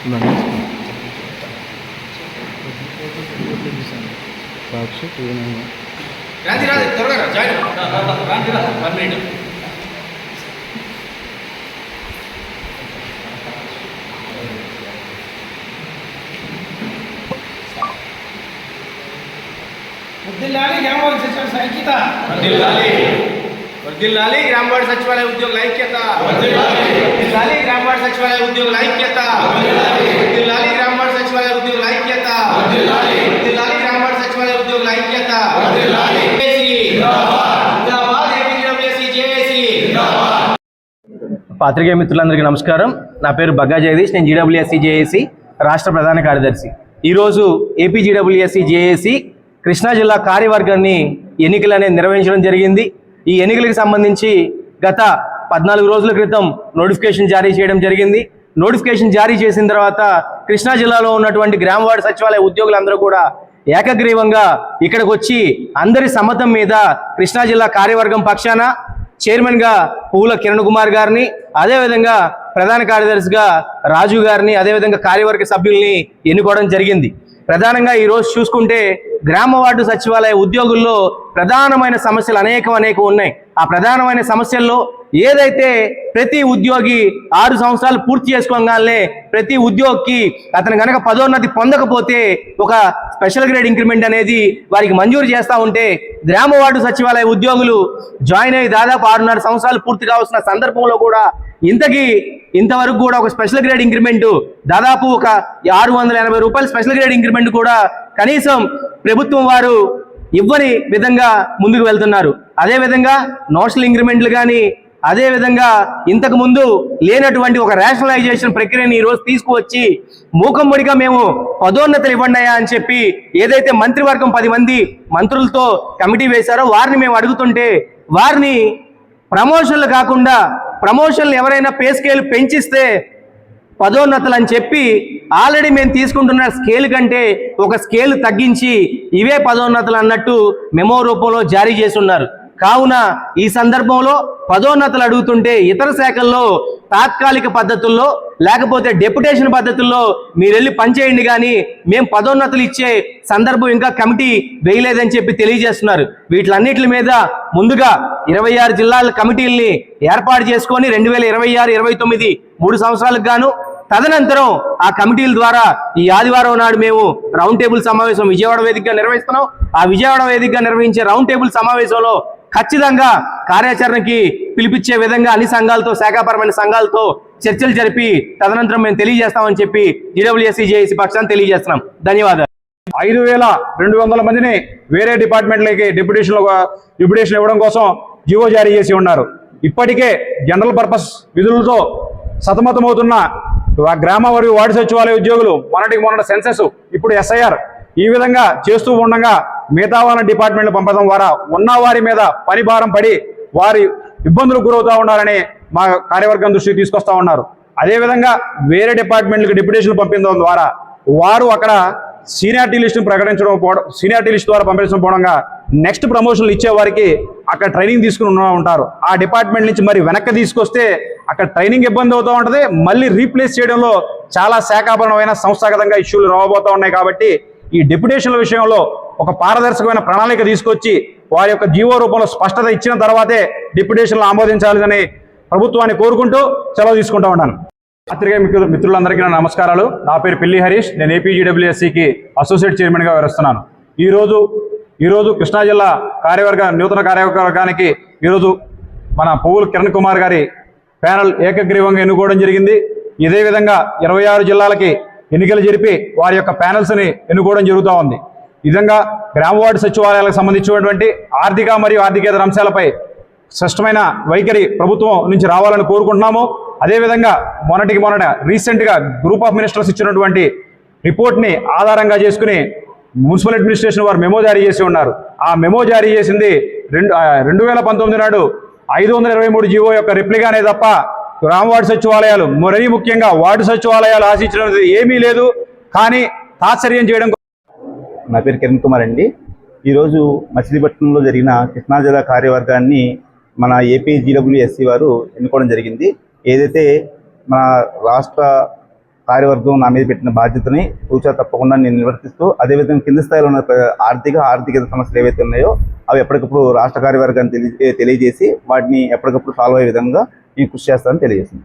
సాక్షి వర్ధిల్లాలి గ్రామవార్డు సచివాలయ ఉద్యోగుల ఐక్యత, వర్ధిల్లాలి గ్రామవార్డు సచివాలయ ఉద్యోగుల ఐక్యత, వర్ధిల్లాలి గ్రామవార్డు సచివాలయ ఉద్యోగుల ఐక్యత, వర్ధిల్లాలి గ్రామవార్డు సచివాలయ ఉద్యోగుల ఐక్యత. పాత్రికేయ మిత్రులందరికీ నమస్కారం. నా పేరు బగ్గా జగదీష్. నేను జీడబ్ల్యూఎస్సీ జేఏసీ రాష్ట్ర ప్రధాన కార్యదర్శి. ఈరోజు ఏపీ జీడబ్ల్యూఎస్సీ జేఏసీ కృష్ణా జిల్లా కార్యవర్గాన్ని ఎన్నికలు అనేది నిర్వహించడం జరిగింది. ఈ ఎన్నికలకు సంబంధించి గత 14 రోజుల క్రితం నోటిఫికేషన్ జారీ చేయడం జరిగింది. నోటిఫికేషన్ జారీ చేసిన తర్వాత కృష్ణా జిల్లాలో ఉన్నటువంటి గ్రామ వార్డు సచివాలయ ఉద్యోగులందరూ కూడా ఏకగ్రీవంగా ఇక్కడికి వచ్చి అందరి సమ్మతం మీద కృష్ణా జిల్లా కార్యవర్గం పక్షాన చైర్మన్గా పువ్వుల కిరణ్ కుమార్ గారిని, అదేవిధంగా ప్రధాన కార్యదర్శిగా రాజు గారిని, అదేవిధంగా కార్యవర్గ సభ్యుల్ని ఎన్నుకోవడం జరిగింది. ప్రధానంగా ఈరోజు చూసుకుంటే గ్రామ వార్డు సచివాలయ ఉద్యోగుల్లో ప్రధానమైన సమస్యలు అనేకం ఉన్నాయి. ఆ ప్రధానమైన సమస్యల్లో ఏదైతే ప్రతి ఉద్యోగి 6 సంవత్సరాలు పూర్తి చేసుకోగానే ప్రతి ఉద్యోగికి అతను కనుక పదోన్నతి పొందకపోతే ఒక స్పెషల్ గ్రేడ్ ఇంక్రిమెంట్ అనేది వారికి మంజూరు చేస్తూ ఉంటే గ్రామ వార్డు సచివాలయ ఉద్యోగులు జాయిన్ అయ్యి దాదాపు 6.5 సంవత్సరాలు పూర్తి కావాల్సిన సందర్భంలో కూడా ఇంతవరకు కూడా ఒక స్పెషల్ గ్రేడ్ ఇంక్రిమెంట్ దాదాపు ఒక 680 రూపాయల స్పెషల్ గ్రేడ్ ఇంక్రిమెంట్ కూడా కనీసం ప్రభుత్వం వారు ఇవ్వని విధంగా ముందుకు వెళ్తున్నారు. అదేవిధంగా నోషనల్ ఇంక్రిమెంట్లు కానీ, అదేవిధంగా ఇంతకు ముందు లేనటువంటి ఒక రేషనలైజేషన్ ప్రక్రియని ఈరోజు తీసుకువచ్చి మూకమ్మడిగా మేము పదోన్నతులు ఇవ్వండి అని చెప్పి ఏదైతే మంత్రివర్గం 10 మంది మంత్రులతో కమిటీ వేశారో వారిని మేము అడుగుతుంటే వారిని ప్రమోషన్లు కాకుండా ప్రమోషన్లు ఎవరైనా పే స్కేల్ పెంచిస్తే పదోన్నతులు అని చెప్పి ఆల్రెడీ మేము తీసుకుంటున్న స్కేల్ కంటే ఒక స్కేల్ తగ్గించి ఇవే పదోన్నతులు అన్నట్టు మెమో రూపంలో జారీ చేసి ఉన్నారు. కావున ఈ సందర్భంలో పదోన్నతులు అడుగుతుంటే ఇతర శాఖల్లో తాత్కాలిక పద్ధతుల్లో లేకపోతే డెప్యుటేషన్ పద్ధతుల్లో మీరు వెళ్ళి పనిచేయండి కానీ మేము పదోన్నతులు ఇచ్చే సందర్భం ఇంకా కమిటీ వేయలేదని చెప్పి తెలియజేస్తున్నారు. వీటిలన్నిటి మీద ముందుగా 26 జిల్లాల కమిటీల్ని ఏర్పాటు చేసుకొని 2026-29 3 సంవత్సరాలకు గాను తదనంతరం ఆ కమిటీల ద్వారా ఈ ఆదివారం నాడు మేము రౌండ్ టేబుల్ సమావేశం విజయవాడ వేదికగా నిర్వహిస్తున్నాం. ఆ విజయవాడ వేదికగా నిర్వహించే రౌండ్ టేబుల్ సమావేశంలో ఖచ్చితంగా కార్యాచరణకి పిలిపించే విధంగా అన్ని సంఘాలతో, శాఖాపరమైన సంఘాలతో చర్చలు జరిపి తదనంతరం మేము తెలియజేస్తామని చెప్పి జీడబ్ల్యూఎస్సీ జేఏసీ పక్షాన్ని తెలియజేస్తున్నాం. ధన్యవాదాలు. 5200 మందిని వేరే డిపార్ట్మెంట్లకి డిప్యుటేషన్ ఇవ్వడం కోసం జీవో జారీ చేసి ఉన్నారు. ఇప్పటికే జనరల్ పర్పస్ విధులతో సతమతమవుతున్న గ్రామ మరియు వార్డు సచివాలయ ఉద్యోగులు మొన్నటి సెన్సెస్, ఇప్పుడు SIR ఈ విధంగా చేస్తూ ఉండగా మిగతా వాళ్ళ డిపార్ట్మెంట్లు పంపడం ద్వారా ఉన్న వారి మీద పని భారం పడి వారి ఇబ్బందులకు గురవుతూ ఉండాలని మా కార్యవర్గం దృష్టికి తీసుకొస్తా ఉన్నారు. అదేవిధంగా వేరే డిపార్ట్మెంట్లకు డిప్యుటేషన్లు పంపించడం ద్వారా వారు అక్కడ సీనియారిటీ లిస్టును సీనియారిటీ లిస్ట్ ద్వారా పంపించకపోవడంగా నెక్స్ట్ ప్రమోషన్లు ఇచ్చే వారికి అక్కడ ట్రైనింగ్ తీసుకుని ఉంటారు. ఆ డిపార్ట్మెంట్ నుంచి మరి వెనక్కి తీసుకొస్తే అక్కడ ట్రైనింగ్ ఇబ్బంది అవుతూ ఉంటుంది. మళ్ళీ రీప్లేస్ చేయడంలో చాలా శాఖాపరమైన సంస్థాగతంగా ఇష్యూలు రాబోతూ ఉన్నాయి. కాబట్టి ఈ డిప్యుటేషన్ల విషయంలో ఒక పారదర్శకమైన ప్రణాళిక తీసుకొచ్చి వారి యొక్క జీవో రూపంలో స్పష్టత ఇచ్చిన తర్వాతే డిప్యుటేషన్లు ఆమోదించాలని ప్రభుత్వాన్ని కోరుకుంటూ సెలవు తీసుకుంటూ ఉన్నాను. పత్రికా మిత్రులందరికీ నా నమస్కారాలు. నా పేరు పిల్లి హరీష్. నేను ఏపీ జీడబ్ల్యూఎస్సీకి అసోసియేట్ చైర్మన్గా వ్యవహరిస్తున్నాను. ఈరోజు కృష్ణా జిల్లా నూతన కార్యవర్గానికి ఈరోజు మన పువ్వుల కిరణ్ కుమార్ గారి ప్యానల్ ఏకగ్రీవంగా ఎన్నుకోవడం జరిగింది. ఇదే విధంగా 26 జిల్లాలకి ఎన్నికలు జరిపి వారి యొక్క ప్యానల్స్ని ఎన్నుకోవడం జరుగుతూ ఉంది. ఈ విధంగా గ్రామ వార్డు సచివాలయాలకు సంబంధించినటువంటి ఆర్థిక మరియు ఆర్థికేతర అంశాలపై స్పష్టమైన వైఖరి ప్రభుత్వం నుంచి రావాలని కోరుకుంటున్నాము. అదేవిధంగా మొన్నటి రీసెంట్గా గ్రూప్ ఆఫ్ మినిస్టర్స్ ఇచ్చినటువంటి రిపోర్ట్ని ఆధారంగా చేసుకుని మున్సిపల్ అడ్మినిస్ట్రేషన్ వారు మెమో జారీ చేసి ఉన్నారు. ఆ మెమో జారీ చేసింది 2019 నాడు 523 జీవో యొక్క రిప్లిగానే తప్ప గ్రామ వార్డు సచివాలయాలు మరీ ముఖ్యంగా వార్డు సచివాలయాలు ఆశించినది ఏమీ లేదు. కానీ తాత్సర్యం చేయడం. నా పేరు కిరణ్ కుమార్ అండి. ఈరోజు మచిలీపట్నంలో జరిగిన కృష్ణా జిల్లా కార్యవర్గాన్ని మన ఏపీ జీడబ్ల్యూఎస్సీ వారు ఎన్నుకోవడం జరిగింది. ఏదైతే మన రాష్ట్ర కార్యవర్గం నా మీద పెట్టిన బాధ్యతని తూచా తప్పకుండా నేను నిర్వర్తిస్తూ, అదేవిధంగా కింది స్థాయిలో ఉన్న ఆర్థిక సమస్యలు ఏవైతే ఉన్నాయో అవి ఎప్పటికప్పుడు రాష్ట్ర కార్యవర్గాన్ని తెలియజేసి వాటిని ఎప్పటికప్పుడు సాల్వ్ అయ్యే విధంగా నేను కృషి చేస్తానని తెలియజేసింది.